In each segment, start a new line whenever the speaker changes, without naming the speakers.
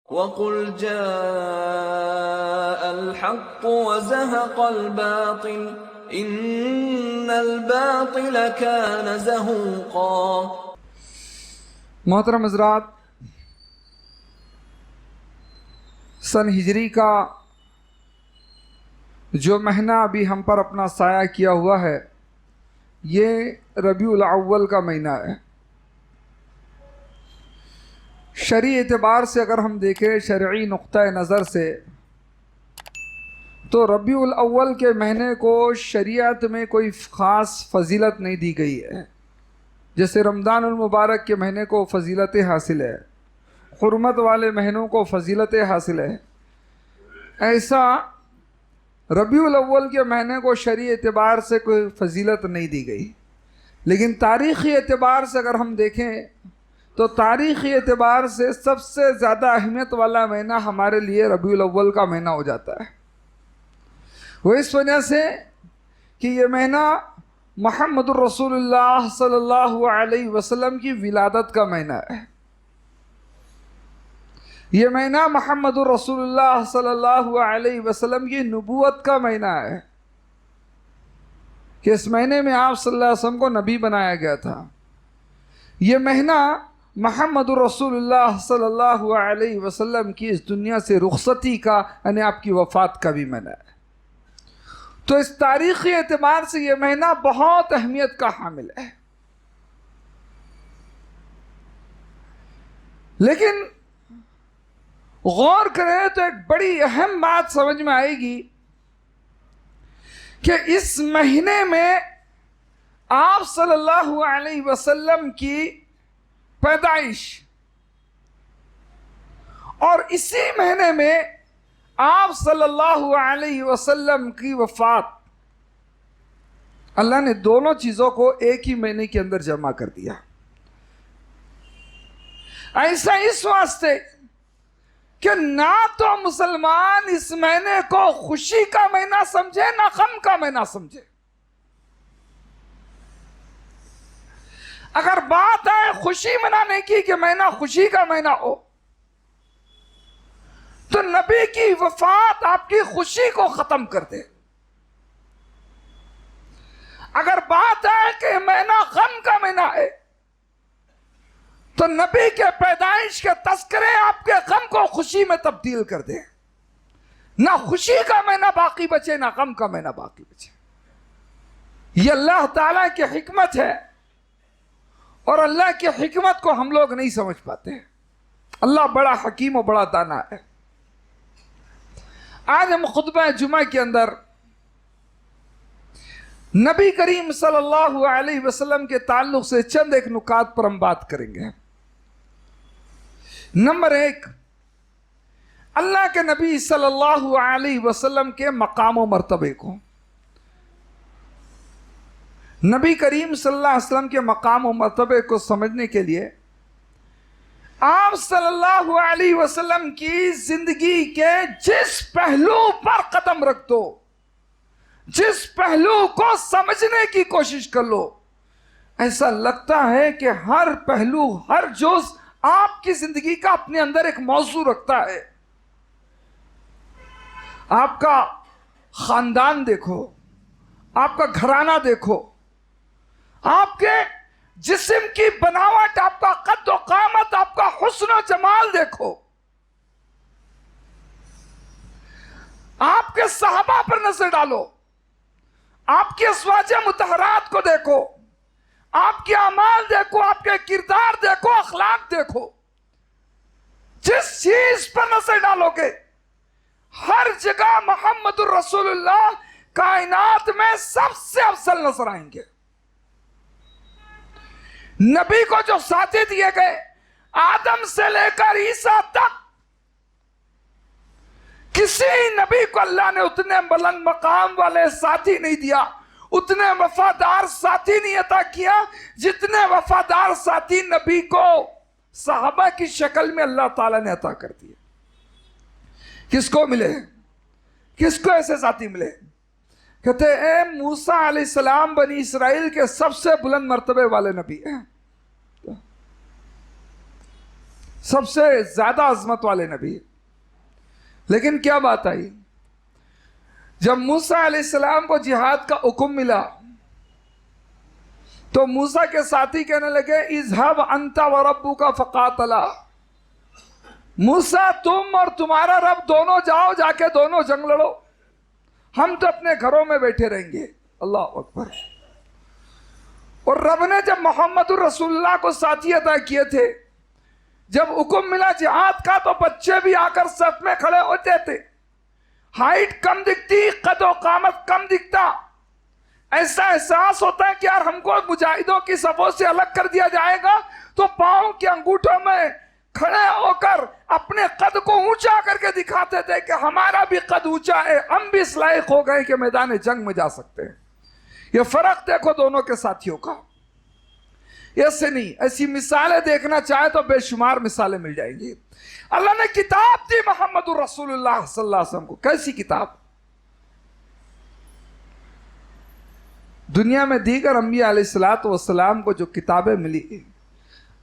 وَقُلْ جَاءَ الْحَقُّ وَزَهَقَ الْبَاطِلُ إِنَّ الْبَاطِلَ كَانَ زَهُوقًا۔
محترم حضرات، سن ہجری کا جو مہینہ ابھی ہم پر اپنا سایہ کیا ہوا ہے، یہ ربیع الاول کا مہینہ ہے۔ شرعی اعتبار سے اگر ہم دیکھیں، شرعی نقطہ نظر سے، تو ربیع الاول کے مہینے کو شریعت میں کوئی خاص فضیلت نہیں دی گئی ہے۔ جیسے رمضان المبارک کے مہینے کو فضیلت حاصل ہے، حرمت والے مہینوں کو فضیلت حاصل ہے، ایسا ربیع الاول کے مہینے کو شرعی اعتبار سے کوئی فضیلت نہیں دی گئی۔ لیکن تاریخی اعتبار سے اگر ہم دیکھیں تو تاریخی اعتبار سے سب سے زیادہ اہمیت والا مہینہ ہمارے لیے ربیع الاول کا مہینہ ہو جاتا ہے۔ وہ اس وجہ سے کہ یہ مہینہ محمد الرسول اللہ صلی اللہ علیہ وسلم کی ولادت کا مہینہ ہے۔ یہ مہینہ محمد الرسول اللہ صلی اللہ علیہ وسلم کی نبوت کا مہینہ ہے کہ اس مہینے میں آپ صلی اللہ علیہ وسلم کو نبی بنایا گیا تھا۔ یہ مہینہ محمد الرسول اللہ صلی اللہ علیہ وسلم کی اس دنیا سے رخصتی کا، یعنی آپ کی وفات کا بھی مہینہ ہے۔ تو اس تاریخی اعتبار سے یہ مہینہ بہت اہمیت کا حامل ہے۔ لیکن غور کریں تو ایک بڑی اہم بات سمجھ میں آئے گی کہ اس مہینے میں آپ صلی اللہ علیہ وسلم کی پیدائش اور اسی مہینے میں آپ صلی اللہ علیہ وسلم کی وفات، اللہ نے دونوں چیزوں کو ایک ہی مہینے کے اندر جمع کر دیا۔ ایسا اس واسطے کہ نہ تو مسلمان اس مہینے کو خوشی کا مہینہ سمجھے، نہ غم کا مہینہ سمجھے۔ اگر بات ہے خوشی منانے کی کہ مہینہ خوشی کا مہینہ ہو، تو نبی کی وفات آپ کی خوشی کو ختم کر دے۔ اگر بات ہے کہ مہینہ غم کا مہینہ ہے، تو نبی کے پیدائش کے تذکرے آپ کے غم کو خوشی میں تبدیل کر دے۔ نہ خوشی کا مہینہ باقی بچے، نہ غم کا مہینہ باقی بچے۔ یہ اللہ تعالیٰ کی حکمت ہے، اور اللہ کی حکمت کو ہم لوگ نہیں سمجھ پاتے۔ اللہ بڑا حکیم و بڑا دانا ہے۔ آج ہم خطبہ جمعہ کے اندر نبی کریم صلی اللہ علیہ وسلم کے تعلق سے چند ایک نکات پر ہم بات کریں گے۔ نمبر ایک، اللہ کے نبی صلی اللہ علیہ وسلم کے مقام و مرتبے کو۔ نبی کریم صلی اللہ علیہ وسلم کے مقام و مرتبے کو سمجھنے کے لیے آپ صلی اللہ علیہ وسلم کی زندگی کے جس پہلو پر قدم رکھ دو، جس پہلو کو سمجھنے کی کوشش کر لو، ایسا لگتا ہے کہ ہر پہلو، ہر جز آپ کی زندگی کا اپنے اندر ایک موضوع رکھتا ہے۔ آپ کا خاندان دیکھو، آپ کا گھرانہ دیکھو، آپ کے جسم کی بناوٹ، آپ کا قد و قامت، آپ کا حسن و جمال دیکھو، آپ کے صحابہ پر نظر ڈالو، آپ کے ازواج مطہرات کو دیکھو، آپ کے اعمال دیکھو، آپ کے کردار دیکھو، اخلاق دیکھو۔ جس چیز پر نظر ڈالو گے، ہر جگہ محمد الرسول اللہ کائنات میں سب سے افضل نظر آئیں گے۔ نبی کو جو ساتھی دیے گئے، آدم سے لے کر عیسیٰ تک، کسی نبی کو اللہ نے اتنے بلند مقام والے ساتھی نہیں دیا، اتنے وفادار ساتھی نہیں عطا کیا جتنے وفادار ساتھی نبی کو صحابہ کی شکل میں اللہ تعالیٰ نے عطا کر دیے۔ کس کو ملے؟ کس کو ایسے ساتھی ملے؟ کہتے اے موسیٰ علیہ السلام بنی اسرائیل کے سب سے بلند مرتبے والے نبی ہیں، سب سے زیادہ عظمت والے نبی. لیکن کیا بات آئی، جب موسیٰ علیہ السلام کو جہاد کا حکم ملا تو موسیٰ کے ساتھی کہنے لگے اذهب انت وربک فقاتلا، موسیٰ تم اور تمہارا رب دونوں جاؤ، جا کے دونوں جنگ لڑو، ہم تو اپنے گھروں میں بیٹھے رہیں گے. اللہ اکبر. اور رب نے جب محمد الرسول اللہ کو ساتھی عطا کیے تھے، جب حکم ملا جہاد کا تو بچے بھی آ کر صف میں کھڑے ہوتے تھے. ہائٹ کم دکھتی، قد و قامت کم دکھتا، ایسا احساس ہوتا ہے کہ یار ہم کو مجاہدوں کی صفوں سے الگ کر دیا جائے گا، تو پاؤں کے انگوٹھوں میں کھڑے ہو کر اپنے قد کو اونچا کر کے دکھاتے تھے کہ ہمارا بھی قد اونچا ہے، ہم بھی اس لائق ہو گئے کہ میدان جنگ میں جا سکتے ہیں. یہ فرق دیکھو دونوں کے ساتھیوں کا. ایسے نہیں، ایسی مثالیں دیکھنا چاہے تو بے شمار مثالیں مل جائیں گی. اللہ نے کتاب دی محمد الرسول اللہ صلی اللہ علیہ وسلم کو. کیسی کتاب؟ دنیا میں دیگر انبیاء علیہ السلام کو جو کتابیں ملی،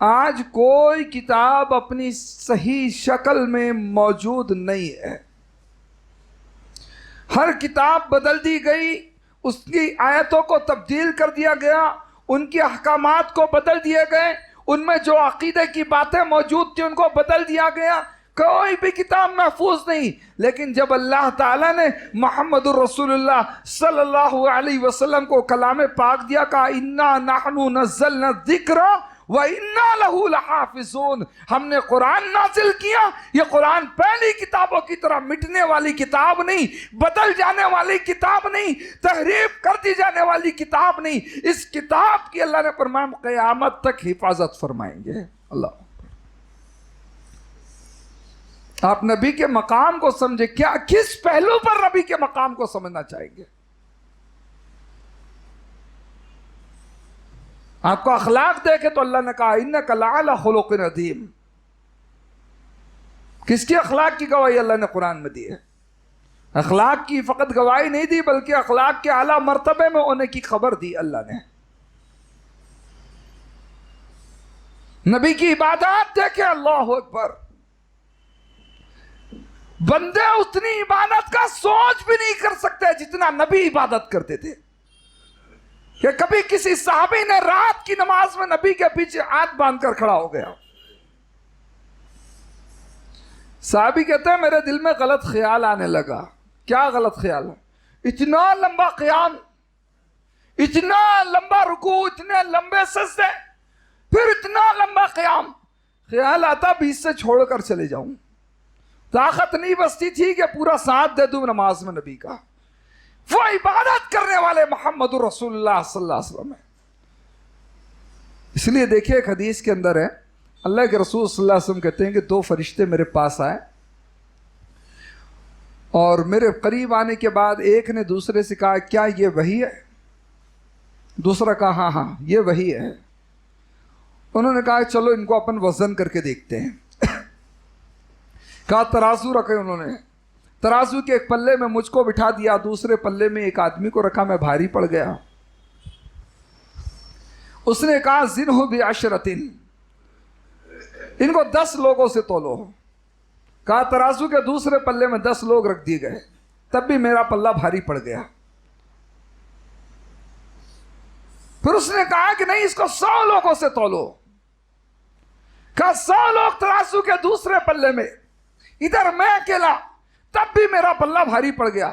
آج کوئی کتاب اپنی صحیح شکل میں موجود نہیں ہے. ہر کتاب بدل دی گئی، اس کی آیتوں کو تبدیل کر دیا گیا، ان کے احکامات کو بدل دیے گئے، ان میں جو عقیدے کی باتیں موجود تھیں ان کو بدل دیا گیا. کوئی بھی کتاب محفوظ نہیں. لیکن جب اللہ تعالیٰ نے محمد الرسول اللہ صلی اللہ علیہ وسلم کو کلام پاک دیا، کہا اِنَّا نَحْنُ نَزَّلْنَا الذِّكْرَ وَإِنَّا لَهُ لَحَافِظُونَ. ہم نے قرآن نازل کیا. یہ قرآن پہلی کتابوں کی طرح مٹنے والی کتاب نہیں، بدل جانے والی کتاب نہیں، تحریف کر دی جانے والی کتاب نہیں. اس کتاب کی اللہ نے فرمایا قیامت تک حفاظت فرمائیں گے. اللہ، آپ نبی کے مقام کو سمجھے. کیا کس پہلو پر نبی کے مقام کو سمجھنا چاہیں گے؟ آپ کو اخلاق دیکھے تو اللہ نے کہا اِنَّكَ لَعَلَىٰ خُلُقٍ عَظِيمٍ. کس کی اخلاق کی گواہی اللہ نے قرآن میں دی ہے؟ اخلاق کی فقط گواہی نہیں دی، بلکہ اخلاق کے اعلیٰ مرتبے میں ہونے کی خبر دی اللہ نے. نبی کی عبادات دیکھے، اللہ اکبر. بندے اتنی عبادت کا سوچ بھی نہیں کر سکتے جتنا نبی عبادت کرتے تھے. کہ کبھی کسی صحابی نے رات کی نماز میں نبی کے پیچھے ہاتھ باندھ کر کھڑا ہو گیا. صحابی کہتے ہیں میرے دل میں غلط خیال آنے لگا. کیا غلط خیال ہے؟ اتنا لمبا قیام، اتنا لمبا رکوع، اتنے لمبے سجدے، پھر اتنا لمبا قیام. خیال آتا بیچ سے چھوڑ کر چلے جاؤں. طاقت نہیں بستی تھی کہ پورا ساتھ دے دوں نماز میں نبی کا. وہ عبادت کرنے والے محمد رسول اللہ صلی اللہ علیہ وسلم ہے. اس لیے دیکھیں ایک حدیث کے اندر ہے، اللہ کے رسول صلی اللہ علیہ وسلم کہتے ہیں کہ 2 فرشتے میرے پاس آئے اور میرے قریب آنے کے بعد ایک نے دوسرے سے کہا کیا یہ وحی ہے؟ دوسرا کہا ہاں ہاں یہ وحی ہے. انہوں نے کہا چلو ان کو اپن وزن کر کے دیکھتے ہیں. کہا ترازو رکھے. انہوں نے ترازو کے ایک پلے میں مجھ کو بٹھا دیا، دوسرے پلے میں ایک آدمی کو رکھا، میں بھاری پڑ گیا. اس نے کہا زنہ بعشرۃ، ان کو 10 لوگوں سے تولو. کہا ترازو کے دوسرے پلے میں 10 لوگ رکھ دیے گئے، تب بھی میرا پلہ بھاری پڑ گیا. پھر اس نے کہا کہ نہیں اس کو 100 لوگوں سے تولو. کہا 100 لوگ ترازو کے دوسرے پلے میں، ادھر میں اکیلا، تب بھی میرا پلہ بھاری پڑ گیا.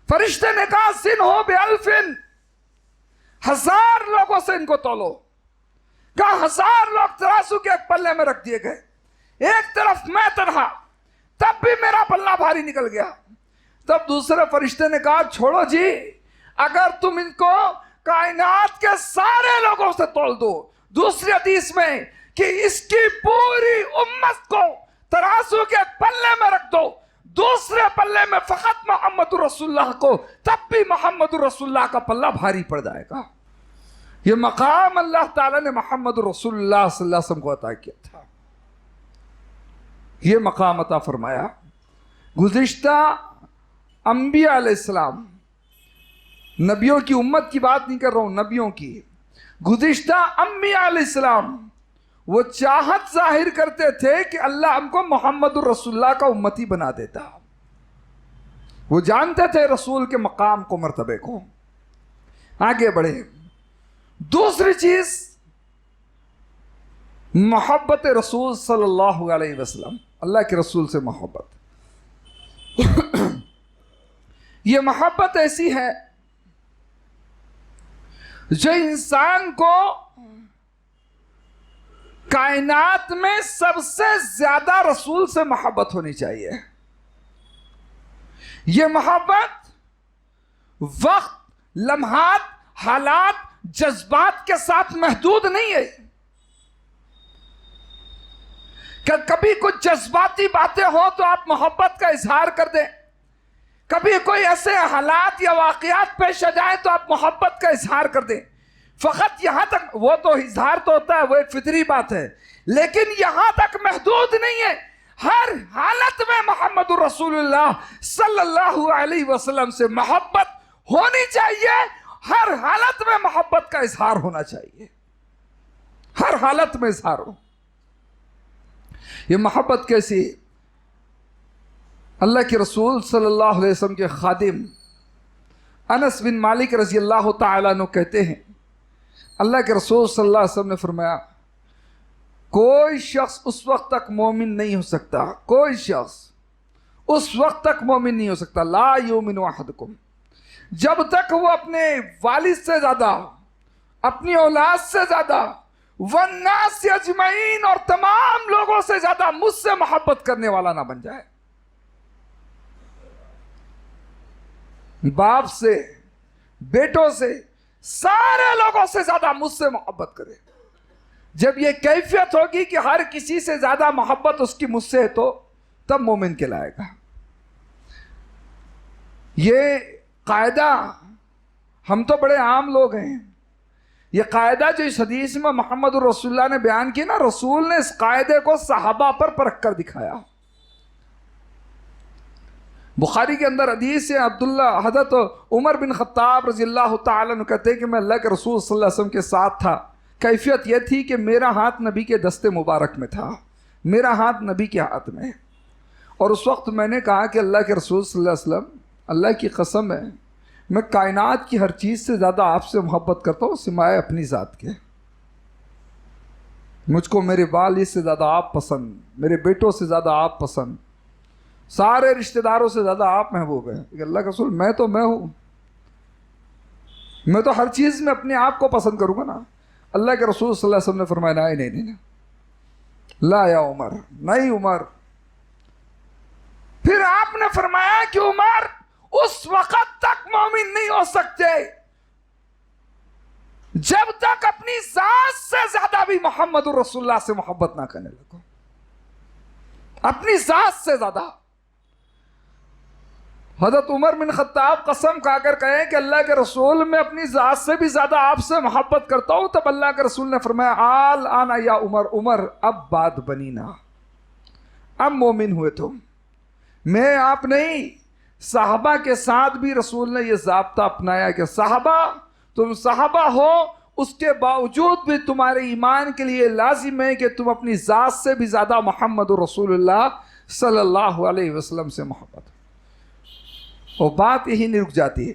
فرشتے نے کہا زنہ ب1000، 1000 لوگوں سے ان کو تولو. کہا 1000 لوگ ترازو کے ایک پلے میں رکھ دیے گئے، ایک طرف میں تنہا، تب بھی میرا پلہ بھاری نکل گیا. تب دوسرے فرشتے نے کہا چھوڑو جی، اگر تم ان کو کائنات کے سارے لوگوں سے تول دو. دوسری حدیث میں کہ اس کی پوری امت کو ترازو کے پلے میں رکھ دو، دوسرے پلے میں فقط محمد رسول اللہ کو، تب بھی محمد رسول اللہ کا پلہ بھاری پڑ جائے گا. یہ مقام اللہ تعالیٰ نے محمد رسول اللہ صلی اللہ علیہ وسلم کو عطا کیا تھا. یہ مقام عطا فرمایا. گزشتہ انبیاء علیہ السلام، نبیوں کی امت کی بات نہیں کر رہا ہوں، نبیوں کی، گزشتہ انبیاء علیہ السلام وہ چاہت ظاہر کرتے تھے کہ اللہ ہم کو محمد الرسول اللہ کا امتی بنا دیتا. وہ جانتے تھے رسول کے مقام کو، مرتبے کو. آگے بڑھے. دوسری چیز محبت رسول صلی اللہ علیہ وسلم، اللہ کے رسول سے محبت. یہ محبت ایسی ہے جو انسان کو کائنات میں سب سے زیادہ رسول سے محبت ہونی چاہیے. یہ محبت وقت، لمحات، حالات، جذبات کے ساتھ محدود نہیں ہے کہ کبھی کچھ جذباتی باتیں ہوں تو آپ محبت کا اظہار کر دیں، کبھی کوئی ایسے حالات یا واقعات پیش آ جائیں تو آپ محبت کا اظہار کر دیں. فقط یہاں تک، وہ تو اظہار تو ہوتا ہے، وہ ایک فطری بات ہے، لیکن یہاں تک محدود نہیں ہے. ہر حالت میں محمد الرسول اللہ صلی اللہ علیہ وسلم سے محبت ہونی چاہیے. ہر حالت میں محبت کا اظہار ہونا چاہیے، ہر حالت میں اظہار ہو. یہ محبت کیسی؟ اللہ کے رسول صلی اللہ علیہ وسلم کے خادم انس بن مالک رضی اللہ تعالیٰ عنہ کہتے ہیں، اللہ کے رسول صلی اللہ علیہ وسلم نے فرمایا، کوئی شخص اس وقت تک مومن نہیں ہو سکتا، کوئی شخص اس وقت تک مومن نہیں ہو سکتا، لا یؤمن احدکم، جب تک وہ اپنے والد سے زیادہ، اپنی اولاد سے زیادہ، والناس اجمعین، اور تمام لوگوں سے زیادہ مجھ سے محبت کرنے والا نہ بن جائے. باپ سے، بیٹوں سے، سارے لوگوں سے زیادہ مجھ سے محبت کرے. جب یہ کیفیت ہوگی کہ ہر کسی سے زیادہ محبت اس کی مجھ سے ہے تو تب مومن کہلائے گا. یہ قاعدہ، ہم تو بڑے عام لوگ ہیں، یہ قاعدہ جو اس حدیث میں محمد الرسول اللہ نے بیان کی نا، رسول نے اس قاعدے کو صحابہ پر پرکھ کر دکھایا. بخاری کے اندر حدیث ہے، عبداللہ حضرت عمر بن خطاب رضی اللہ تعالیٰ عنہ کہتے ہیں کہ میں اللہ کے رسول صلی اللہ علیہ وسلم کے ساتھ تھا. کیفیت یہ تھی کہ میرا ہاتھ نبی کے دستے مبارک میں تھا، میرا ہاتھ نبی کے ہاتھ میں، اور اس وقت میں نے کہا کہ اللہ کے رسول صلی اللہ علیہ وسلم، اللہ کی قسم ہے میں کائنات کی ہر چیز سے زیادہ آپ سے محبت کرتا ہوں سوائے اپنی ذات کے. مجھ کو میرے والد سے زیادہ آپ پسند، میرے بیٹوں سے زیادہ آپ پسند، سارے رشتہ داروں سے زیادہ آپ محبوب ہیں. کہ اللہ کے رسول میں تو میں ہوں، میں تو ہر چیز میں اپنے آپ کو پسند کروں گا نا. اللہ کے رسول صلی اللہ علیہ وسلم نے فرمایا نہیں، لا یا عمر، نہیں عمر. پھر آپ نے فرمایا کہ عمر اس وقت تک مومن نہیں ہو سکتے جب تک اپنی ذات سے زیادہ بھی محمد الرسول اللہ سے محبت نہ کرنے لگو. اپنی ذات سے زیادہ. حضرت عمر بن خطاب قسم کھا کر کہیں کہ اللہ کے رسول میں اپنی ذات سے بھی زیادہ آپ سے محبت کرتا ہوں. تب اللہ کے رسول نے فرمایا آل آنا یا عمر، عمر اب بات بنی نا، اب مومن ہوئے تم. میں آپ نہیں، صحابہ کے ساتھ بھی رسول نے یہ ضابطہ اپنایا کہ صحابہ، تم صحابہ ہو، اس کے باوجود بھی تمہارے ایمان کے لیے لازم ہے کہ تم اپنی ذات سے بھی زیادہ محمد رسول اللہ صلی اللہ علیہ وسلم سے محبت. اور بات یہی نہیں رک جاتی ہے.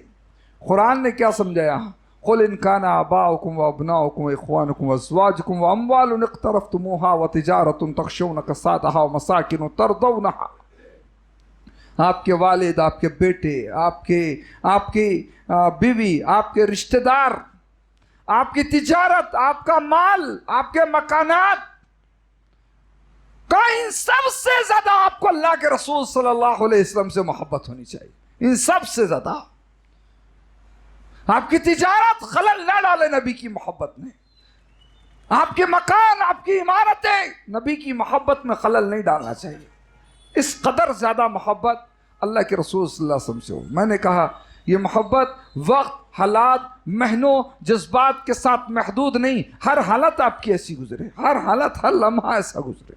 قرآن نے کیا سمجھایا؟ قل ان کان آباؤکم وابناؤکم واخوانکم وازواجکم واموال اقترفتموها وتجارۃ تخشون کسادها ومساکن ترضونها. آپ کے والد، آپ کے بیٹے، آپ کی بیوی، آپ کے رشتہ دار، آپ کی تجارت، آپ کا مال، آپ کے مکانات، ان سب سے زیادہ آپ کو اللہ کے رسول صلی اللہ علیہ وسلم سے محبت ہونی چاہیے. ان سب سے زیادہ آپ کی تجارت خلل نہ ڈالے نبی کی محبت میں. آپ کے مکان، آپ کی عمارتیں نبی کی محبت میں خلل نہیں ڈالنا چاہیے. اس قدر زیادہ محبت اللہ کے رسول صلی اللہ علیہ وسلم سے ہو. میں نے کہا یہ محبت وقت، حالات، مہینوں، جذبات کے ساتھ محدود نہیں. ہر حالت آپ کی ایسی گزرے، ہر حالت، ہر لمحہ ایسا گزرے.